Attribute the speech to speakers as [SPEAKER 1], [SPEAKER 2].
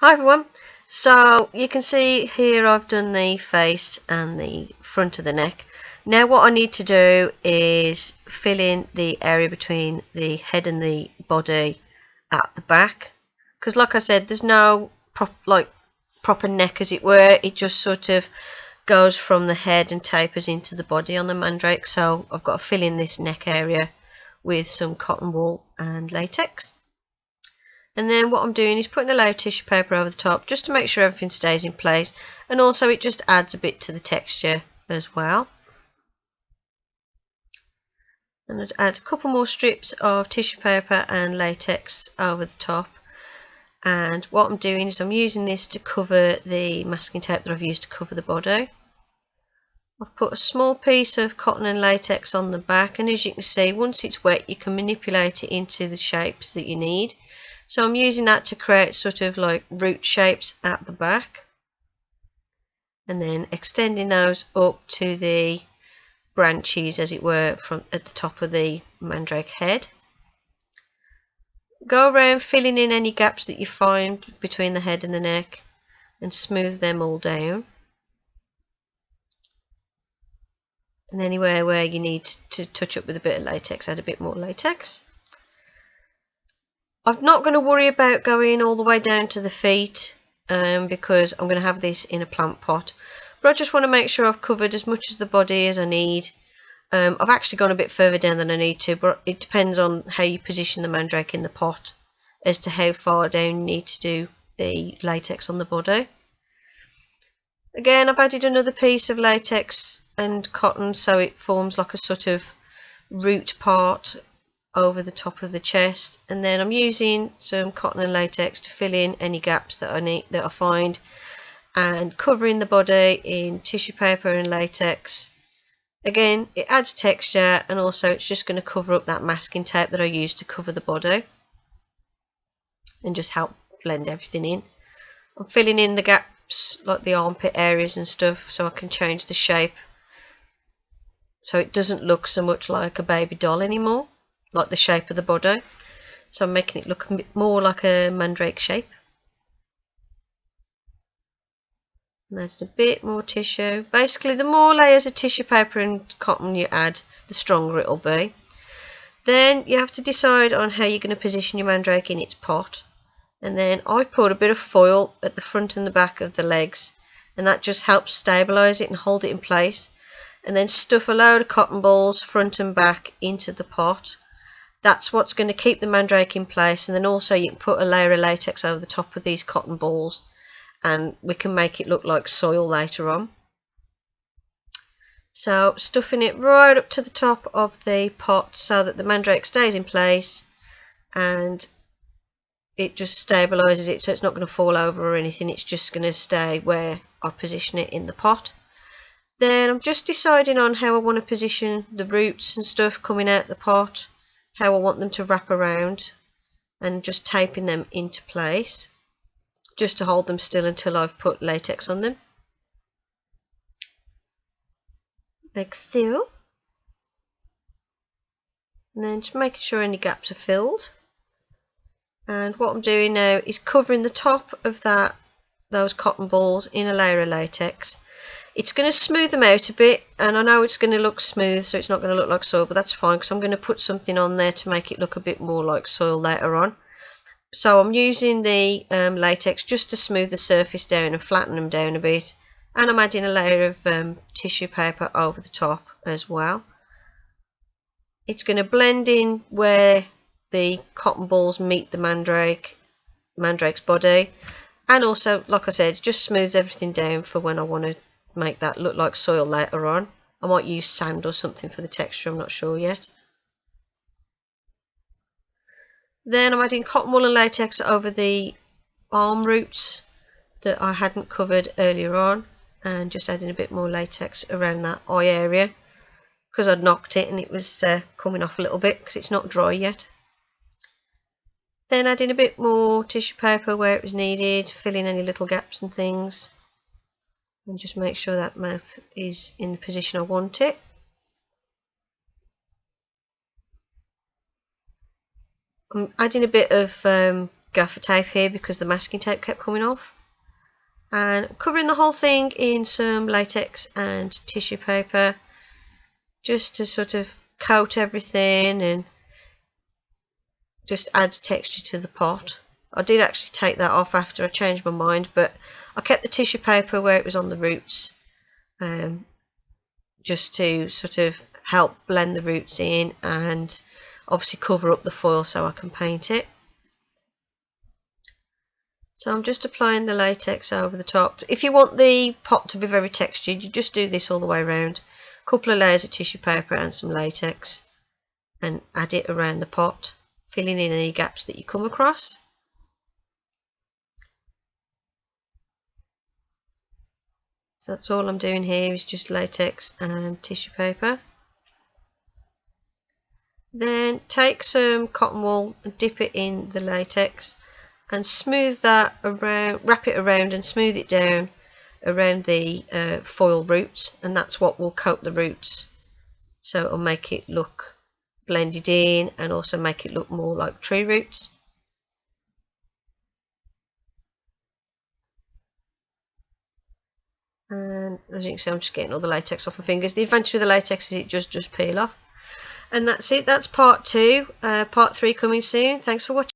[SPEAKER 1] Hi everyone, so you can see here I've done the face and the front of the neck. Now what I need to do is fill in the area between the head and the body at the back, because like I said, there's no proper neck as it were. It just sort of goes from the head and tapers into the body on the Mandrake, so I've got to fill in this neck area with some cotton wool and latex. And then what I'm doing is putting a layer of tissue paper over the top just to make sure everything stays in place, and also it just adds a bit to the texture as well. And I'd add a couple more strips of tissue paper and latex over the top. And what I'm doing is I'm using this to cover the masking tape that I've used to cover the body. I've put a small piece of cotton and latex on the back, and as you can see, once it's wet you can manipulate it into the shapes that you need. So I'm using that to create sort of like root shapes at the back, and then extending those up to the branches, as it were, from at the top of the Mandrake head. Go around filling in any gaps that you find between the head and the neck and smooth them all down. And anywhere where you need to touch up with a bit of latex, add a bit more latex. I'm not going to worry about going all the way down to the feet because I'm going to have this in a plant pot, but I just want to make sure I've covered as much of the body as I need. I've actually gone a bit further down than I need to, but it depends on how you position the Mandrake in the pot as to how far down you need to do the latex on the body. Again, I've added another piece of latex and cotton so it forms like a sort of root part over the top of the chest, and then I'm using some cotton and latex to fill in any gaps that I find, and covering the body in tissue paper and latex. Again, it adds texture, and also it's just going to cover up that masking tape that I used to cover the body and just help blend everything in. I'm filling in the gaps like the armpit areas and stuff so I can change the shape so it doesn't look so much like a baby doll anymore, like the shape of the body. So I'm making it look a bit more like a Mandrake shape. And add a bit more tissue. Basically, the more layers of tissue paper and cotton you add, the stronger it'll be. Then you have to decide on how you're going to position your Mandrake in its pot. And then I put a bit of foil at the front and the back of the legs, and that just helps stabilise it and hold it in place. And then stuff a load of cotton balls front and back into the pot. That's what's going to keep the Mandrake in place, and then also you can put a layer of latex over the top of these cotton balls and we can make it look like soil later on. So stuffing it right up to the top of the pot so that the Mandrake stays in place and it just stabilises it so it's not going to fall over or anything, it's just going to stay where I position it in the pot. Then I'm just deciding on how I want to position the roots and stuff coming out the pot, how I want them to wrap around, and just taping them into place just to hold them still until I've put latex on them, like so. And then just making sure any gaps are filled. And what I'm doing now is covering the top of those cotton balls in a layer of latex. It's going to smooth them out a bit, and I know it's going to look smooth so it's not going to look like soil, but that's fine because I'm going to put something on there to make it look a bit more like soil later on. So I'm using the latex just to smooth the surface down and flatten them down a bit, and I'm adding a layer of tissue paper over the top as well. It's going to blend in where the cotton balls meet the Mandrake's body, and also, like I said, just smooths everything down for when I want to make that look like soil later on. I might use sand or something for the texture, I'm not sure yet. Then I'm adding cotton wool and latex over the arm roots that I hadn't covered earlier on, and just adding a bit more latex around that eye area because I'd knocked it and it was coming off a little bit because it's not dry yet. Then adding a bit more tissue paper where it was needed, filling any little gaps and things, and just make sure that mouth is in the position I want it. I'm adding a bit of gaffer tape here because the masking tape kept coming off. And covering the whole thing in some latex and tissue paper just to sort of coat everything and just adds texture to the pot. I did actually take that off after I changed my mind, but I kept the tissue paper where it was on the roots, just to sort of help blend the roots in and obviously cover up the foil so I can paint it. So I'm just applying the latex over the top. If you want the pot to be very textured, you just do this all the way around. A couple of layers of tissue paper and some latex, and add it around the pot, filling in any gaps that you come across. So that's all I'm doing here, is just latex and tissue paper. Then take some cotton wool and dip it in the latex and smooth that around, wrap it around and smooth it down around the foil roots, and that's what will coat the roots, so it'll make it look blended in and also make it look more like tree roots. And as you can see, I'm just getting all the latex off my fingers. The advantage with the latex is it just peel off. And that's it, that's part 2. Part 3 coming soon. Thanks for watching.